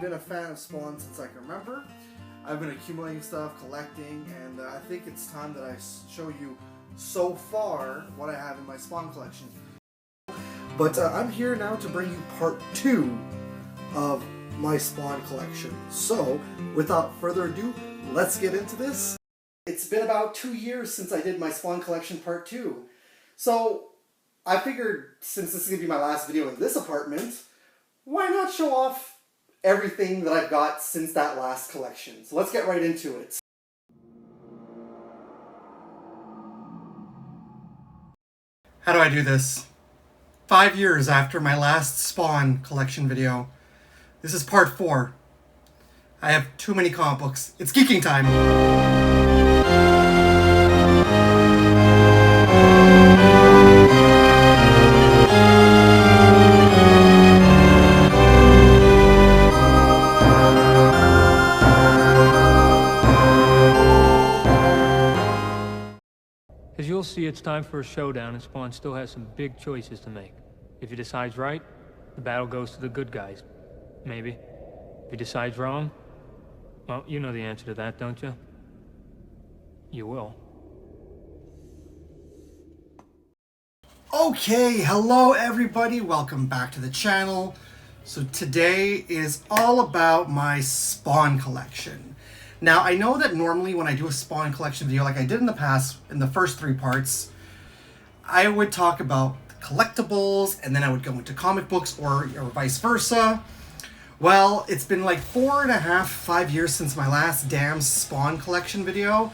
been a fan of Spawn since I can remember. I've been accumulating stuff, collecting, and I think it's time that I show you so far what I have in my Spawn collection. But I'm here now to bring you part 2 of my Spawn collection. So, without further ado, let's get into this. It's been about 2 years since I did my Spawn collection part 2. So, I figured since this is going to be my last video in this apartment, why not show off everything that I've got since that last collection. So let's get right into it. How do I do this? 5 years after my last Spawn collection video. This is part 4. I have too many comic books. It's geeking time! As you'll see, it's time for a showdown, and Spawn still has some big choices to make. If he decides right, the battle goes to the good guys. Maybe. If he decides wrong, well, you know the answer to that, don't you? You will. Okay, hello everybody, welcome back to the channel. So today is all about my Spawn collection. Now, I know that normally when I do a Spawn collection video, like I did in the past, in the first 3 parts, I would talk about collectibles, and then I would go into comic books, or vice versa. Well, it's been like 4.5, 5 years since my last damn Spawn collection video.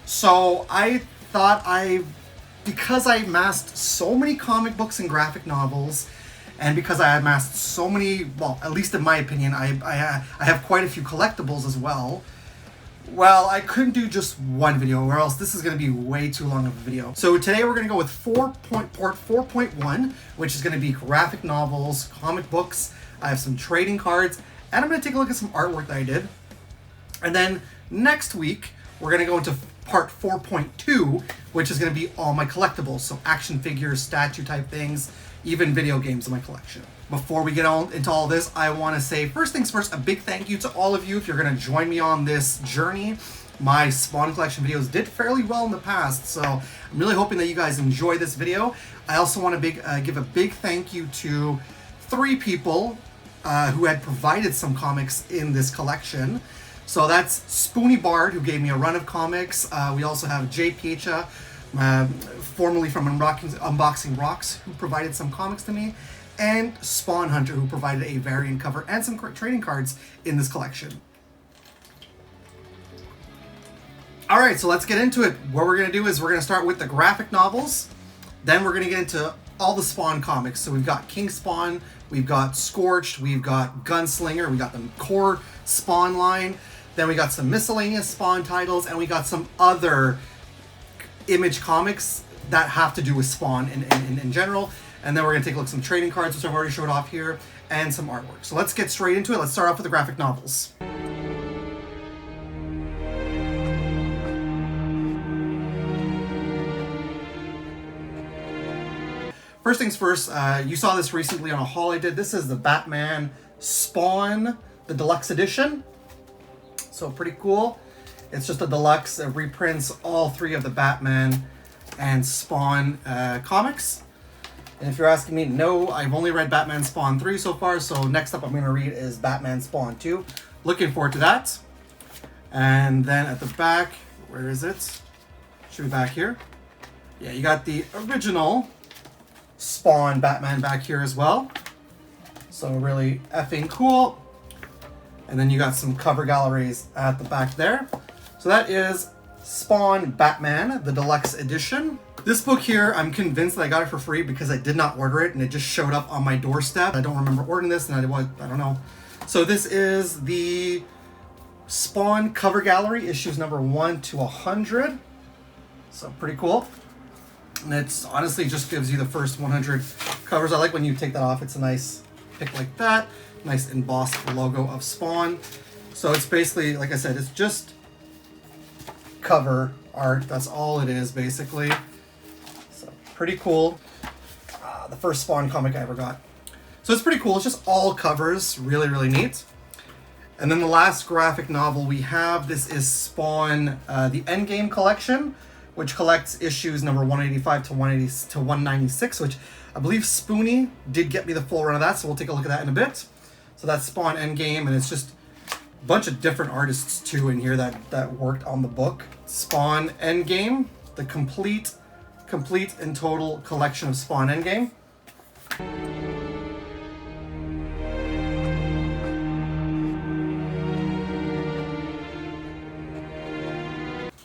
So I thought because I amassed so many comic books and graphic novels, and because I amassed so many, well, at least in my opinion, I have quite a few collectibles as well. Well, I couldn't do just one video, or else this is going to be way too long of a video. So today we're going to go with part 4.1, which is going to be graphic novels, comic books. I have some trading cards, and I'm going to take a look at some artwork that I did. And then next week, we're going to go into part 4.2, which is going to be all my collectibles. So action figures, statue type things, even video games in my collection. Before we get on into all this, I want to say, first things first, a big thank you to all of you if you're going to join me on this journey. My Spawn collection videos did fairly well in the past, so I'm really hoping that you guys enjoy this video. I also want to give a big thank you to 3 people who had provided some comics in this collection. So that's Spoony Bard, who gave me a run of comics. We also have Jay Piecha, formerly from Unboxing Rocks, who provided some comics to me, and Spawn Hunter, who provided a variant cover and some trading cards in this collection. Alright, so let's get into it. What we're going to do is we're going to start with the graphic novels, then we're going to get into all the Spawn comics. So we've got King Spawn, we've got Scorched, we've got Gunslinger, we got the core Spawn line, then we got some miscellaneous Spawn titles, and we got some other Image comics that have to do with Spawn in general. And then we're going to take a look at some trading cards, which I've already showed off here, and some artwork. So let's get straight into it. Let's start off with the graphic novels. First things first, you saw this recently on a haul I did. This is the Batman Spawn, the deluxe edition. So pretty cool. It's just a deluxe. It reprints all 3 of the Batman and Spawn comics. And if you're asking me, no, I've only read Batman Spawn 3 so far, so next up I'm going to read is Batman Spawn 2. Looking forward to that. And then at the back, where is it? Should be back here. Yeah, you got the original Spawn Batman back here as well. So really effing cool. And then you got some cover galleries at the back there. So that is Spawn Batman, the deluxe edition. This book here, I'm convinced that I got it for free because I did not order it and it just showed up on my doorstep. I don't remember ordering this, and I don't know. So this is the Spawn cover gallery, issues number 1 to 100. So pretty cool. And it's honestly just gives you the first 100 covers. I like when you take that off. It's a nice pick like that. Nice embossed logo of Spawn. So it's basically, like I said, it's just cover art. That's all it is, basically. So pretty cool. The first Spawn comic I ever got. So it's pretty cool. It's just all covers. Really, really neat. And then the last graphic novel we have, this is Spawn, the Endgame collection, which collects issues number 185 to 180 to 196, which I believe Spoonie did get me the full run of that, so we'll take a look at that in a bit. So that's Spawn Endgame, and it's just a bunch of different artists too in here that worked on the book. Spawn Endgame, the complete and total collection of Spawn Endgame.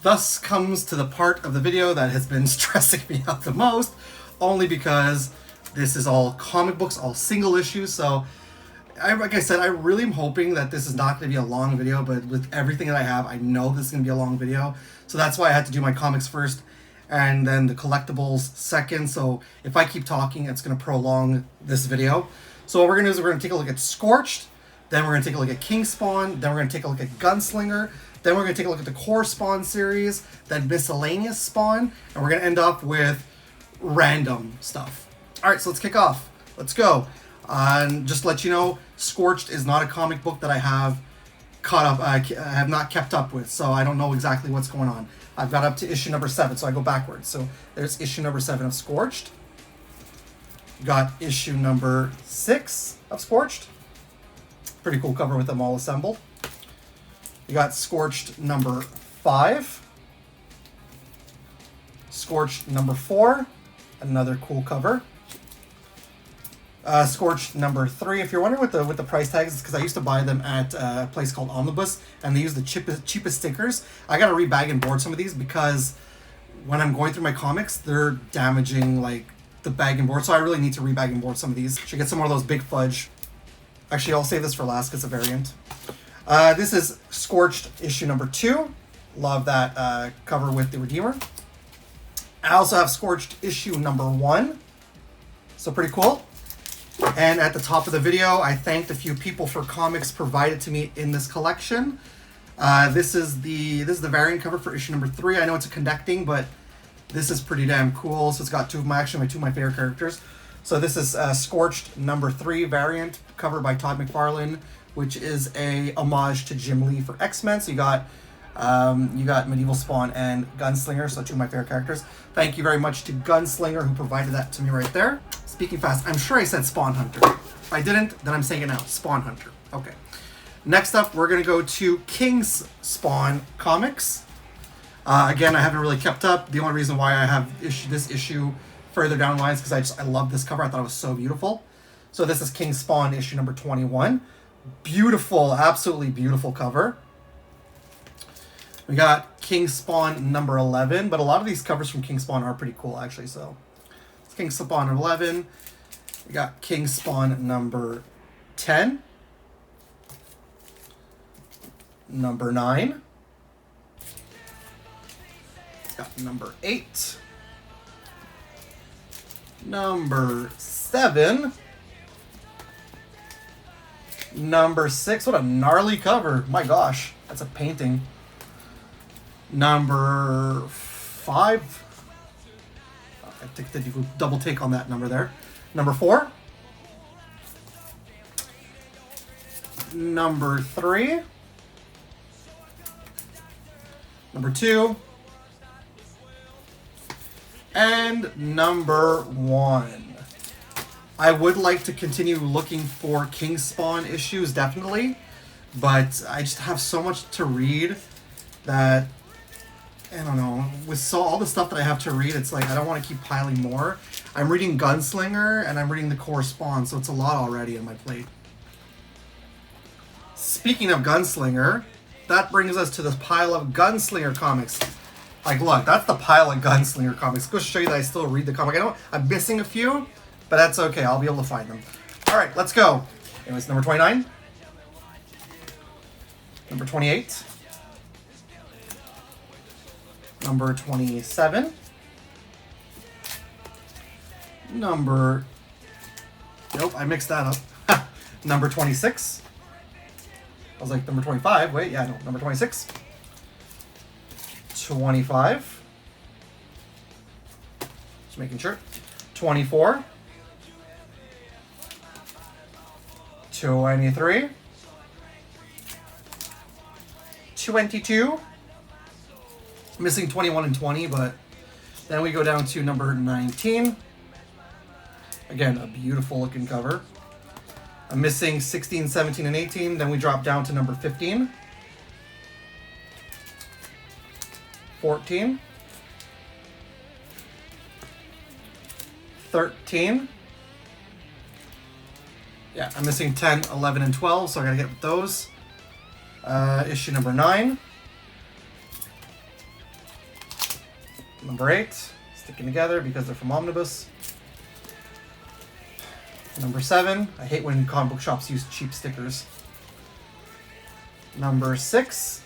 Thus comes to the part of the video that has been stressing me out the most, only because this is all comic books, all single issues. So, like I said, I really am hoping that this is not going to be a long video, but with everything that I have, I know this is going to be a long video. So that's why I had to do my comics first and then the collectibles second. So if I keep talking, it's going to prolong this video. So what we're going to do is we're going to take a look at Scorched, then we're going to take a look at King Spawn, then we're going to take a look at Gunslinger, then we're going to take a look at the core Spawn series, then miscellaneous Spawn, and we're going to end up with random stuff. All right, so let's kick off. Let's go. And just to let you know, Scorched is not a comic book that I have caught up, I have not kept up with, so I don't know exactly what's going on. I've got up to issue number 7, so I go backwards. So there's issue number 7 of Scorched. Got issue number 6 of Scorched. Pretty cool cover with them all assembled. You got Scorched number 5. Scorched number 4. Another cool cover. Scorched number 3. If you're wondering what the price tags is, because I used to buy them at a place called Omnibus, and they use the cheapest stickers. I gotta rebag and board some of these because when I'm going through my comics, they're damaging like the bag and board. So I really need to rebag and board some of these. Should get some more of those big fudge. Actually, I'll save this for last because it's a variant. This is Scorched issue number 2. Love that cover with the Redeemer. I also have Scorched issue number 1. So pretty cool. And at the top of the video, I thanked a few people for comics provided to me in this collection. This is the variant cover for issue number 3. I know it's a connecting, but this is pretty damn cool. So it's got two of my favorite characters. So this is Scorched number 3 variant cover by Todd McFarlane, which is a homage to Jim Lee for X-Men. So you got Medieval Spawn and Gunslinger, so 2 of my favorite characters. Thank you very much to Gunslinger who provided that to me right there. Speaking fast, I'm sure I said Spawn Hunter. If I didn't, then I'm saying it now. Spawn Hunter. Okay. Next up, we're going to go to King's Spawn Comics. Again, I haven't really kept up. The only reason why I have this issue further down the line is because I love this cover. I thought it was so beautiful. So this is King Spawn issue number 21. Beautiful, absolutely beautiful cover. We got King Spawn number 11, but a lot of these covers from King Spawn are pretty cool, actually. So it's King Spawn 11. We got King Spawn number 10. Number 9. Got number 8. Number 7. Number 6. What a gnarly cover. My gosh, that's a painting. Number 5. I think that you could double take on that number there. Number 4. Number 3. Number 2. And number 1. I would like to continue looking for King Spawn issues, definitely. But I just have so much to read that, I don't know, with all the stuff that I have to read, it's like I don't want to keep piling more. I'm reading Gunslinger and I'm reading the core Spawn, so it's a lot already on my plate. Speaking of Gunslinger, that brings us to this pile of Gunslinger comics. Like, look, that's the pile of Gunslinger comics. Go show you that I still read the comic. I know I'm missing a few, but that's okay. I'll be able to find them. All right, let's go. Anyways, number 29. Number 28. Number 27. Nope, I mixed that up. Number 26. I was like, number 25. Wait, yeah, no, number 26. 25. Just making sure. 24. 23. 22. Missing 21 and 20, but then we go down to number 19. Again, a beautiful looking cover. I'm missing 16, 17, and 18. Then we drop down to number 15. 14. 13. Yeah, I'm missing 10, 11, and 12, so I gotta get with those. Issue number 9. Number 8. Sticking together because they're from Omnibus. Number 7. I hate when comic book shops use cheap stickers. Number 6.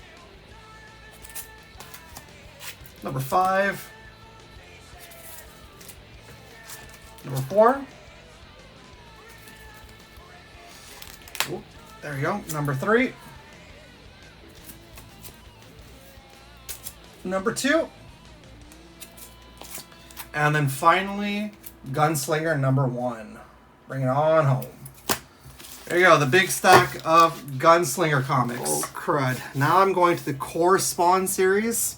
Number 5. Number 4. Ooh, there you go. Number 3. Number 2. And then finally, Gunslinger number 1. Bring it on home. There you go, the big stack of Gunslinger comics. Oh, crud. Now I'm going to the core Spawn series.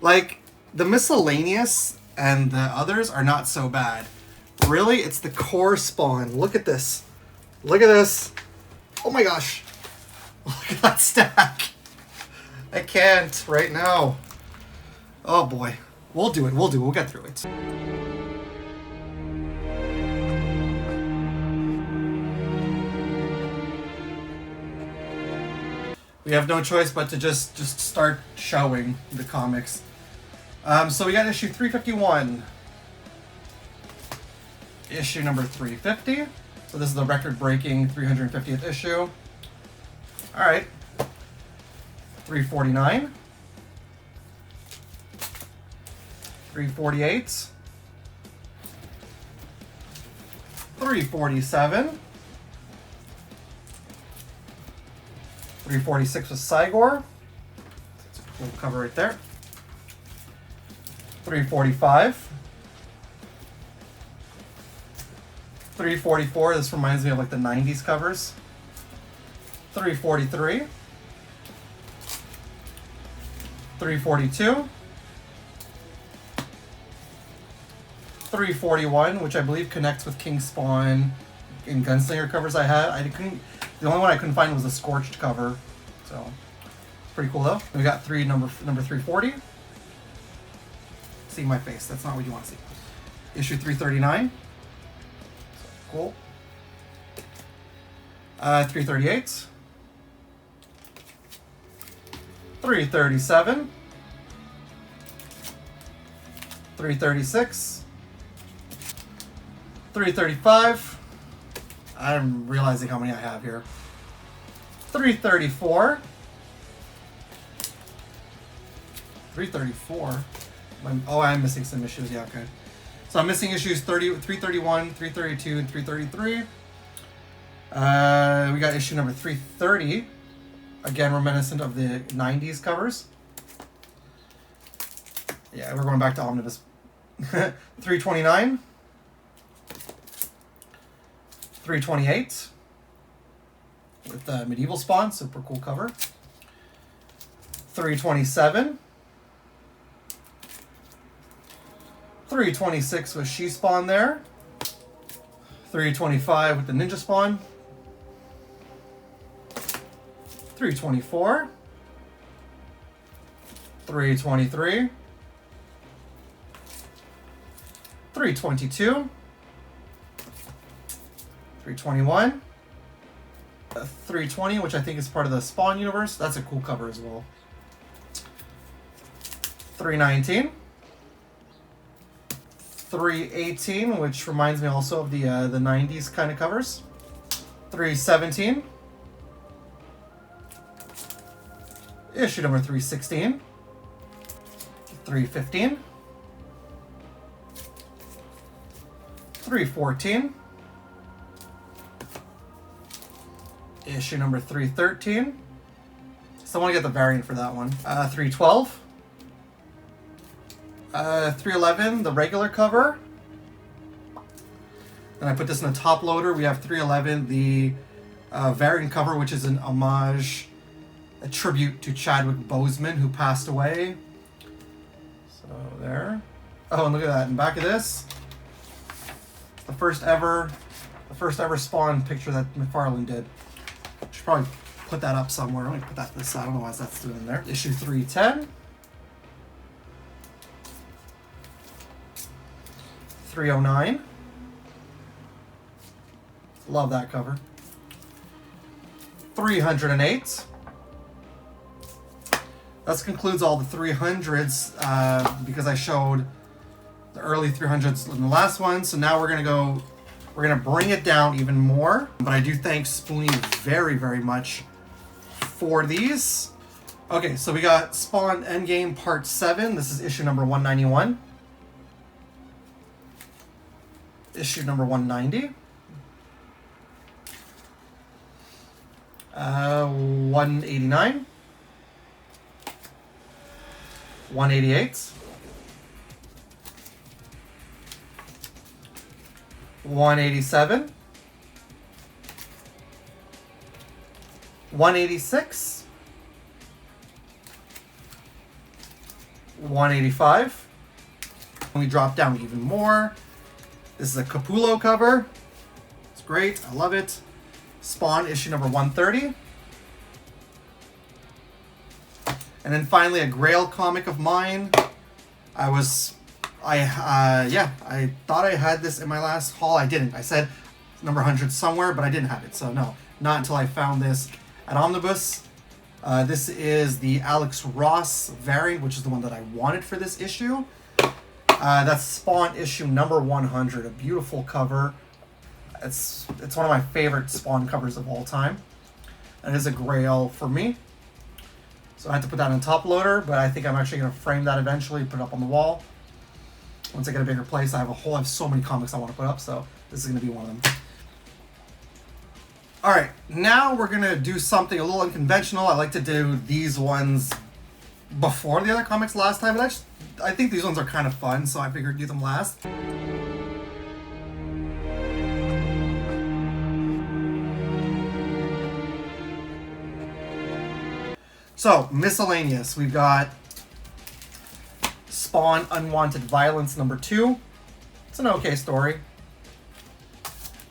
Like, the miscellaneous and the others are not so bad. Really, it's the core Spawn. Look at this. Look at this. Oh my gosh. Look at that stack. I can't right now. Oh boy. We'll do it. We'll get through it. We have no choice but to just start showing the comics. So we got issue 351. Issue number 350. So this is the record-breaking 350th issue. All right. 349. 348. 347. 346 with Cygor. That's a cool cover right there. 345. 344. This reminds me of like the 90s covers. 343. 342. 341, which I believe connects with King Spawn in Gunslinger covers I had. The only one I couldn't find was the Scorched cover. So, it's pretty cool though. We got number 340. See my face. That's not what you want to see. Issue 339. Cool. 338. 337. 336. 335. I'm realizing how many I have here. 334. 334. Oh, I'm missing some issues. Yeah, okay. So I'm missing issues 331, 332, and 333. We got issue number 330. Again, reminiscent of the 90s covers. Yeah, we're going back to Omnibus. 329. 328. With the Medieval Spawn, super cool cover. 327. 326 with She Spawn there. 325 with the Ninja Spawn. 324. 323. 322. 321. 320, which I think is part of the Spawn universe. That's a cool cover as well. 319. 318, which reminds me also of the 90s kind of covers. 317. Issue number 316. 315. 314. Issue number 313. Still want to get the variant for that one. 312. 311, the regular cover. And I put this in the top loader. We have 311, the variant cover, which is an homage. a tribute to Chadwick Boseman, who passed away. So there. Oh, and look at that. In back of this, the first ever Spawn picture that McFarlane did. Should probably put that up somewhere. Let me put that to the side. I don't know why that's still in there. Issue 310. 309. Love that cover. 308. That concludes all the 300s because I showed the early 300s in the last one. So now we're gonna bring it down even more. But I do thank Spoonie very, very much for these. Okay, so we got Spawn Endgame Part 7. This is issue number 191. Issue number 190. 189. 188. 187. 186. 185. We drop down even more. This is a Capullo cover. It's great. I love it. Spawn issue number 130. And then finally a Grail comic of mine. I thought I had this in my last haul. I didn't. I said number 100 somewhere, but I didn't have it. So no, not until I found this at Omnibus. This is the Alex Ross variant, which is the one that I wanted for this issue. That's Spawn issue number 100. A beautiful cover. It's one of my favorite Spawn covers of all time. And it is a Grail for me. So I had to put that on top loader, but I think I'm actually going to frame that eventually, put it up on the wall. Once I get a bigger place, I have so many comics I want to put up, so this is going to be one of them. Alright, now we're going to do something a little unconventional. I like to do these ones before the other comics last time, but I think these ones are kind of fun, so I figured do them last. So, miscellaneous. We've got Spawn Unwanted Violence number 2. It's an okay story.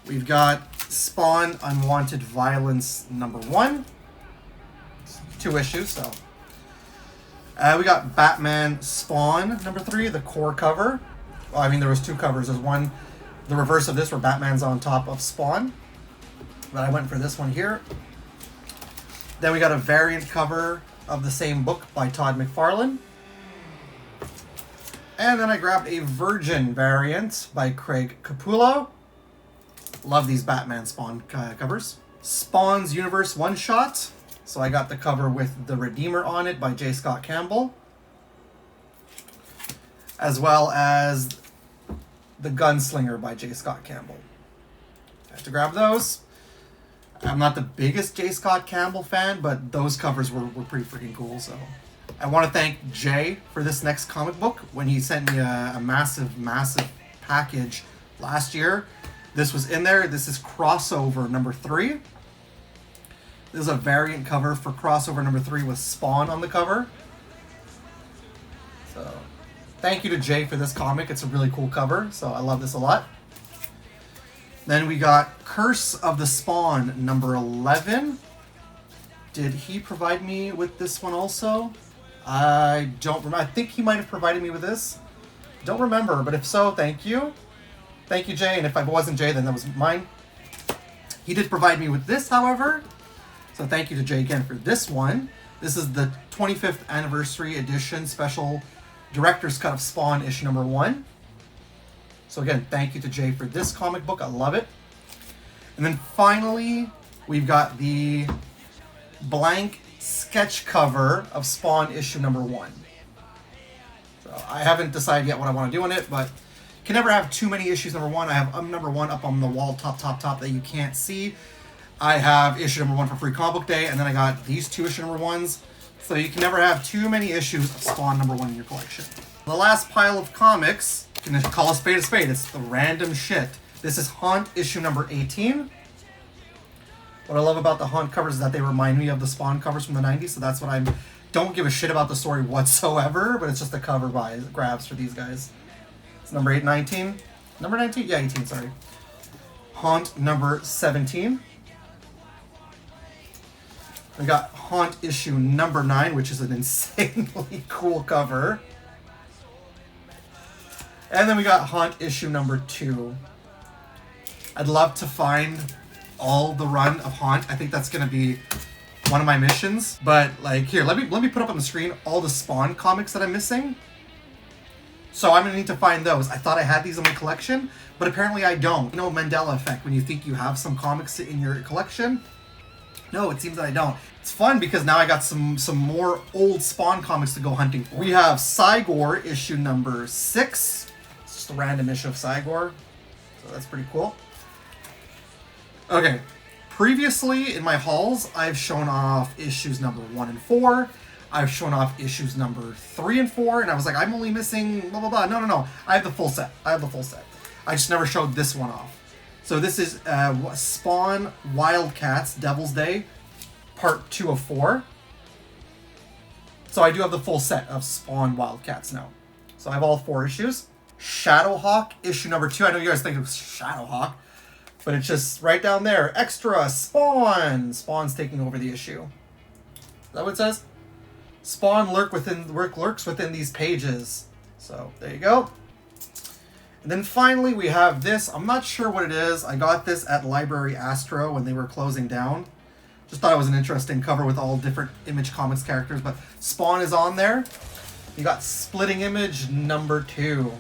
We've got Spawn Unwanted Violence number 1. It's 2 issues, so. We got Batman Spawn number 3, the core cover. Well, I mean, there was 2 covers. There's one, the reverse of this, where Batman's on top of Spawn. But I went for this one here. Then we got a variant cover of the same book by Todd McFarlane. And then I grabbed a Virgin variant by Craig Capullo. Love these Batman Spawn covers. Spawn's Universe one-shot. So I got the cover with the Redeemer on it by J. Scott Campbell. As well as the Gunslinger by J. Scott Campbell. I had to grab those. I'm not the biggest J. Scott Campbell fan, but those covers were pretty freaking cool. So I want to thank Jay for this next comic book. When he sent me a massive package last year, this was in there. This is Crossover number 3. This is a variant cover for Crossover number 3 with Spawn on the cover. So thank you to Jay for this comic. It's a really cool cover, so I love this a lot. Then we got Curse of the Spawn number 11. Did he provide me with this one also? I don't remember. I think he might have provided me with this. Don't remember, but if so, thank you. Thank you, Jay. And if I wasn't Jay, then that was mine. He did provide me with this, however. So thank you to Jay again for this one. This is the 25th anniversary edition special director's cut of Spawn issue number 1. So again, thank you to Jay for this comic book. I love it. And then finally, we've got the blank sketch cover of Spawn issue number 1. So I haven't decided yet what I want to do on it, but you can never have too many issues number 1. I have number 1 up on the wall, top that you can't see. I have issue number 1 for Free Comic Book Day, and then I got these 2 issue number 1s. So you can never have too many issues of Spawn number 1 in your collection. The last pile of comics, you can call a spade a spade. It's the random shit. This is Haunt issue number 18. What I love about the Haunt covers is that they remind me of the Spawn covers from the 90s, so that's what I'm... Don't give a shit about the story whatsoever, but it's just a cover by grabs for these guys. It's number 19. Number 19? Yeah, 18, sorry. Haunt number 17. We got Haunt issue number 9, which is an insanely cool cover. And then we got Haunt issue number 2. I'd love to find all the run of Haunt. I think that's going to be one of my missions. But like, here, let me put up on the screen all the Spawn comics that I'm missing. So I'm going to need to find those. I thought I had these in my collection, but apparently I don't. You know, Mandela effect, when you think you have some comics in your collection. No, it seems that I don't. It's fun because now I got some more old Spawn comics to go hunting for. We have Cygor issue number 6. It's just a random issue of Cygor. So that's pretty cool. Okay. Previously in my hauls, I've shown off issues number 1 and 4. I've shown off issues number 3 and 4, and I was like, I'm only missing blah, blah, blah. No. I have the full set. I just never showed this one off. So this is Spawn Wildcats Devil's Day, part 2 of 4. So I do have the full set of Spawn Wildcats now. So I have all 4 issues. Shadowhawk issue number 2. I know you guys think it was Shadowhawk, but it's just right down there. Extra Spawn. Spawn's taking over the issue. Is that what it says? Spawn lurks within these pages. So there you go. And then finally we have this. I'm not sure what it is. I got this at Library Astro when they were closing down. Just thought it was an interesting cover with all different Image Comics characters. But Spawn is on there. You got Splitting Image number 2.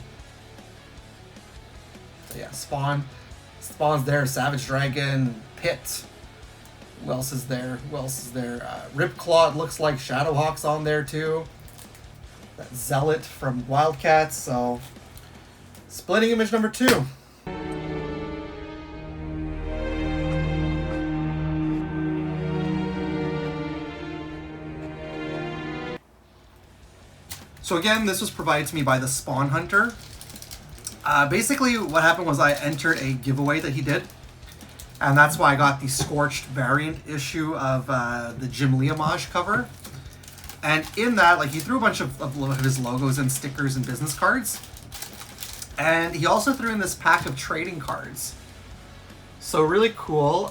So yeah, Spawn. Spawn's there. Savage Dragon. Pit. Who else is there? Ripclaw, looks like Shadowhawk's on there too. That Zealot from Wildcats. So, Splitting Image number 2. So again, this was provided to me by the Spawn Hunter. Basically, what happened was I entered a giveaway that he did. And that's why I got the Scorched variant issue of the Jim Lee homage cover. And in that, like, he threw a bunch of his logos and stickers and business cards. And he also threw in this pack of trading cards. So really cool.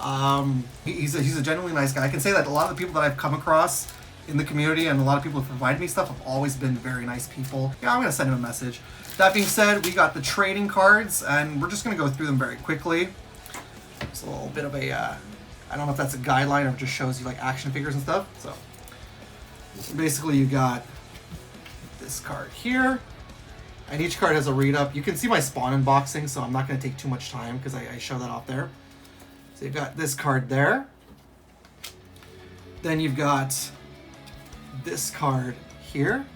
He's a genuinely nice guy. I can say that a lot of the people that I've come across in the community and a lot of people who provided me stuff have always been very nice people. Yeah, I'm going to send him a message. That being said, we got the trading cards, and we're just going to go through them very quickly. It's a little bit of a, I don't know if that's a guideline or if it just shows you like action figures and stuff. So basically you got this card here, and each card has a read up. You can see my Spawn unboxing, so I'm not going to take too much time because I show that off there. So you've got this card there. Then you've got this card here.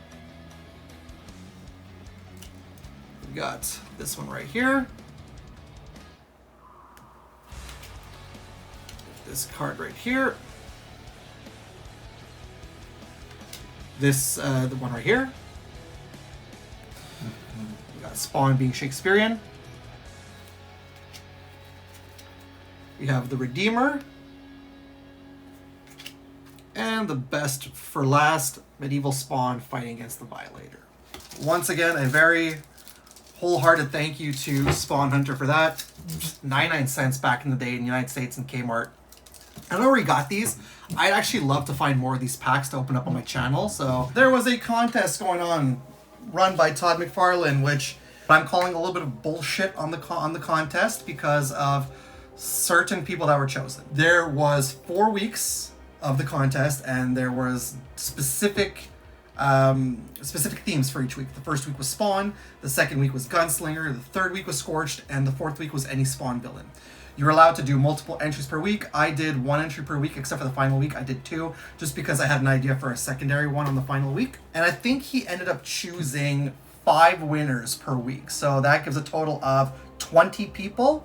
You've got this one right here. This card right here. This, the one right here. We got Spawn being Shakespearean. We have the Redeemer. And the best for last, Medieval Spawn fighting against the Violator. Once again, a very wholehearted thank you to Spawn Hunter for that. 99 cents back in the day in the United States in Kmart. I don't know where he got these. I'd actually love to find more of these packs to open up on my channel. So there was a contest going on run by Todd McFarlane, which I'm calling a little bit of bullshit on the contest because of certain people that were chosen. There was 4 weeks of the contest, and there was specific themes for each week. The first week was Spawn, the second week was Gunslinger, the third week was Scorched, and the fourth week was any Spawn villain. You were allowed to do multiple entries per week. I did 1 entry per week, except for the final week. I did 2, just because I had an idea for a secondary one on the final week. And I think he ended up choosing 5 winners per week. So that gives a total of 20 people.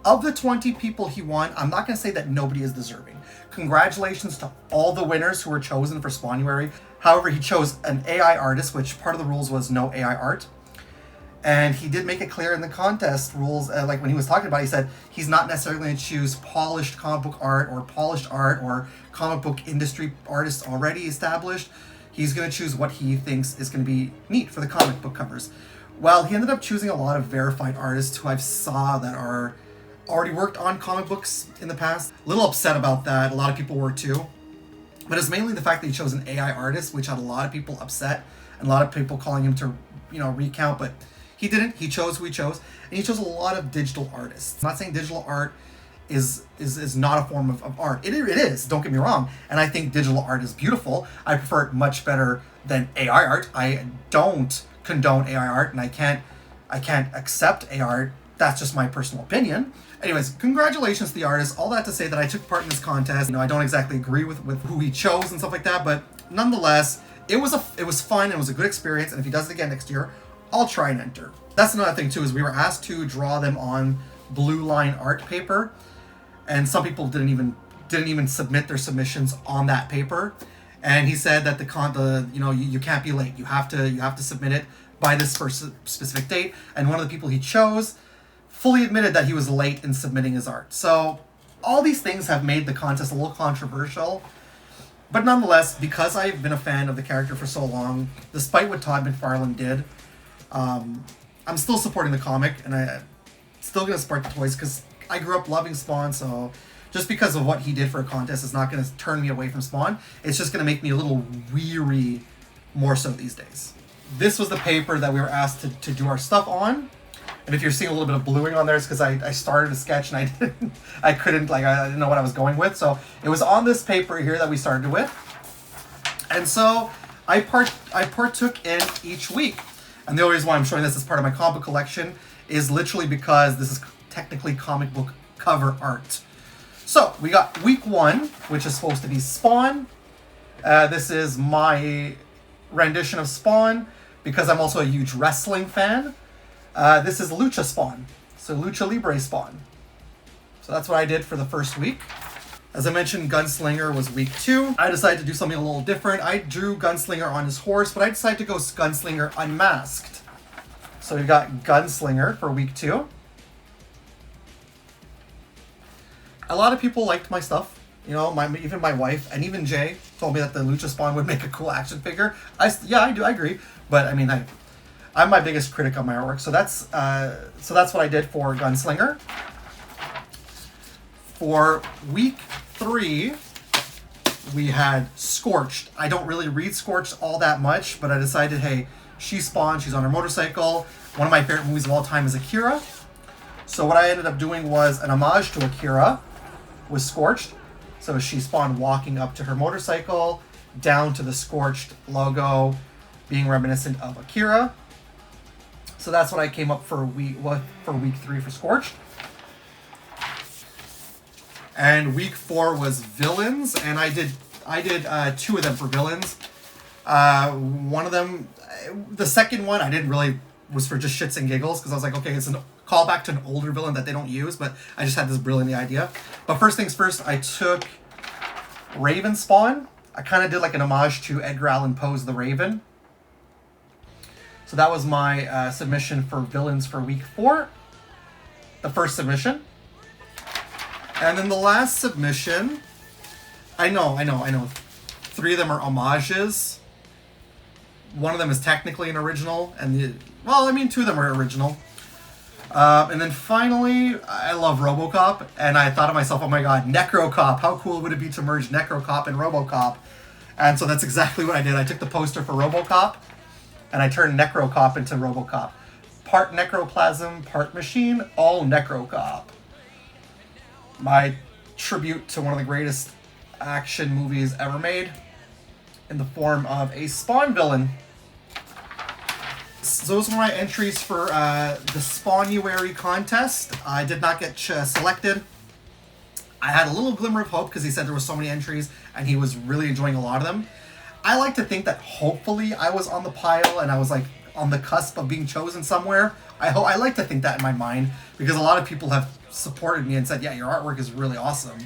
Of the 20 people he won, I'm not going to say that nobody is deserving. Congratulations to all the winners who were chosen for Spawnuary. However, he chose an AI artist, which part of the rules was no AI art. And he did make it clear in the contest rules, like when he was talking about it, he said he's not necessarily going to choose polished comic book art or comic book industry artists already established. He's going to choose what he thinks is going to be neat for the comic book covers. Well, he ended up choosing a lot of verified artists who I've saw that are already worked on comic books in the past. A little upset about that. A lot of people were too. But it's mainly the fact that he chose an AI artist, which had a lot of people upset and a lot of people calling him to, recount, but he didn't. He chose who he chose, and he chose a lot of digital artists. I'm not saying digital art is not a form of art. It is, don't get me wrong, and I think digital art is beautiful. I prefer it much better than AI art. I don't condone AI art, and I can't accept AI art. That's just my personal opinion. Anyways, congratulations to the artist. All that to say that I took part in this contest. I don't exactly agree with who he chose and stuff like that, but nonetheless, it was fun and it was a good experience, and if he does it again next year, I'll try and enter. That's another thing too, is we were asked to draw them on blue line art paper, and some people didn't even submit their submissions on that paper. And he said that you can't be late. You have to submit it by this specific date. And one of the people he chose fully admitted that he was late in submitting his art. So all these things have made the contest a little controversial. But nonetheless, because I've been a fan of the character for so long, despite what Todd McFarlane did, I'm still supporting the comic, and I'm still going to support the toys because I grew up loving Spawn. So just because of what he did for a contest is not going to turn me away from Spawn. It's just going to make me a little weary more so these days. This was the paper that we were asked to do our stuff on. And if you're seeing a little bit of bluing on there, it's because I started a sketch and I didn't know what I was going with. So it was on this paper here that we started with. And so I partook in each week. And the only reason why I'm showing this as part of my comic book collection is literally because this is technically comic book cover art. So we got week 1, which is supposed to be Spawn. This is my rendition of Spawn because I'm also a huge wrestling fan. This is Lucha Spawn, so Lucha Libre Spawn. So that's what I did for the first week. As I mentioned, Gunslinger was week 2. I decided to do something a little different. I drew Gunslinger on his horse, but I decided to go Gunslinger unmasked. So we got Gunslinger for week 2. A lot of people liked my stuff. Even my wife and even Jay told me that the Lucha Spawn would make a cool action figure. I agree. But I mean, I'm my biggest critic on my artwork, so that's what I did for Gunslinger. For week 3, we had Scorched. I don't really read Scorched all that much, but I decided, hey, she's Spawn, she's on her motorcycle. One of my favorite movies of all time is Akira. So what I ended up doing was an homage to Akira with Scorched. So she Spawn walking up to her motorcycle, down to the Scorched logo, being reminiscent of Akira. So that's what I came up for week 3 for Scorched. And week 4 was Villains, and I did 2 of them for Villains. One of them, the second one, I didn't really, was for just shits and giggles, because I was like, okay, it's a callback to an older villain that they don't use, but I just had this brilliant idea. But first things first, I took Raven Spawn. I kind of did like an homage to Edgar Allan Poe's The Raven. So that was my submission for Villains for week 4. The first submission. And then the last submission, I know. 3 of them are homages. One of them is technically an original, and 2 of them are original. And then finally, I love RoboCop, and I thought to myself, oh my god, NecroCop, how cool would it be to merge NecroCop and RoboCop? And so that's exactly what I did. I took the poster for RoboCop, and I turned NecroCop into RoboCop. Part necroplasm, part machine, all NecroCop. My tribute to one of the greatest action movies ever made in the form of a Spawn villain. So those were my entries for the Spawnuary contest. I did not get selected. I had a little glimmer of hope because he said there were so many entries and he was really enjoying a lot of them. I like to think that hopefully I was on the pile and I was like on the cusp of being chosen somewhere. I like to think that in my mind because a lot of people have supported me and said, yeah, your artwork is really awesome.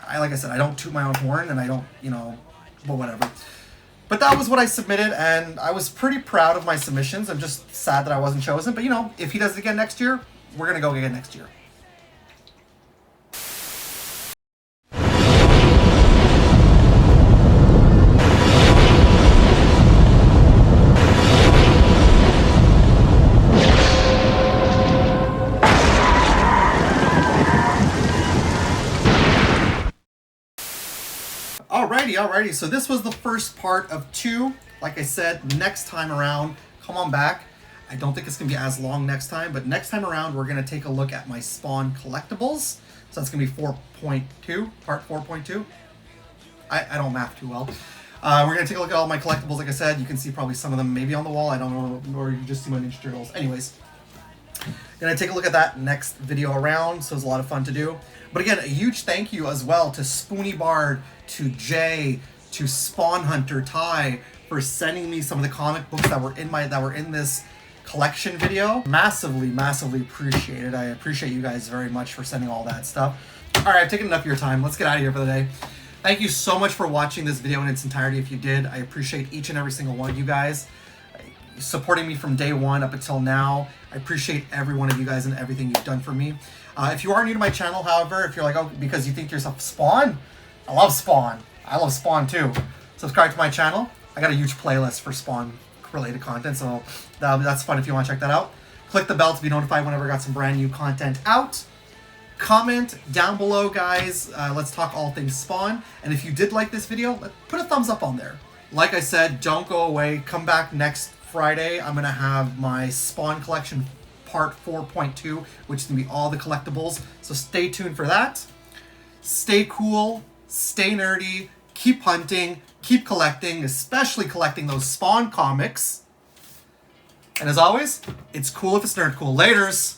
Like I said, I don't toot my own horn and I don't, but whatever. But that was what I submitted, and I was pretty proud of my submissions. I'm just sad that I wasn't chosen. But, you know, if he does it again next year, we're going to go again next year. Alrighty. So this was the first part of 2. Like I said, next time around, come on back. I don't think it's going to be as long next time, but next time around, we're going to take a look at my Spawn collectibles. So that's going to be 4.2, part 4.2. I don't math too well. We're going to take a look at all my collectibles. Like I said, you can see probably some of them maybe on the wall. I don't know, or you just see my Ninja Turtles. Anyways, gonna take a look at that next video around, so it's a lot of fun to do. But again, a huge thank you as well to Spoony Bard, to Jay, to Spawn Hunter, Ty, for sending me some of the comic books that were in this collection video. Massively appreciate it. I appreciate you guys very much for sending all that stuff. Alright, I've taken enough of your time. Let's get out of here for the day. Thank you so much for watching this video in its entirety. If you did, I appreciate each and every single one of you guys supporting me from day one up until now. I appreciate every one of you guys and everything you've done for me. If you are new to my channel, however, if you're like, oh, because you think to yourself, Spawn? I love Spawn. I love Spawn too. Subscribe to my channel. I got a huge playlist for Spawn related content, so that's fun if you want to check that out. Click the bell to be notified whenever I got some brand new content out. Comment down below, guys. Let's talk all things Spawn. And if you did like this video, put a thumbs up on there. Like I said, don't go away. Come back next Friday. I'm going to have my Spawn collection part 4.2, which is going to be all the collectibles. So stay tuned for that. Stay cool. Stay nerdy. Keep hunting. Keep collecting, especially collecting those Spawn comics. And as always, it's cool if it's nerd cool. Laters!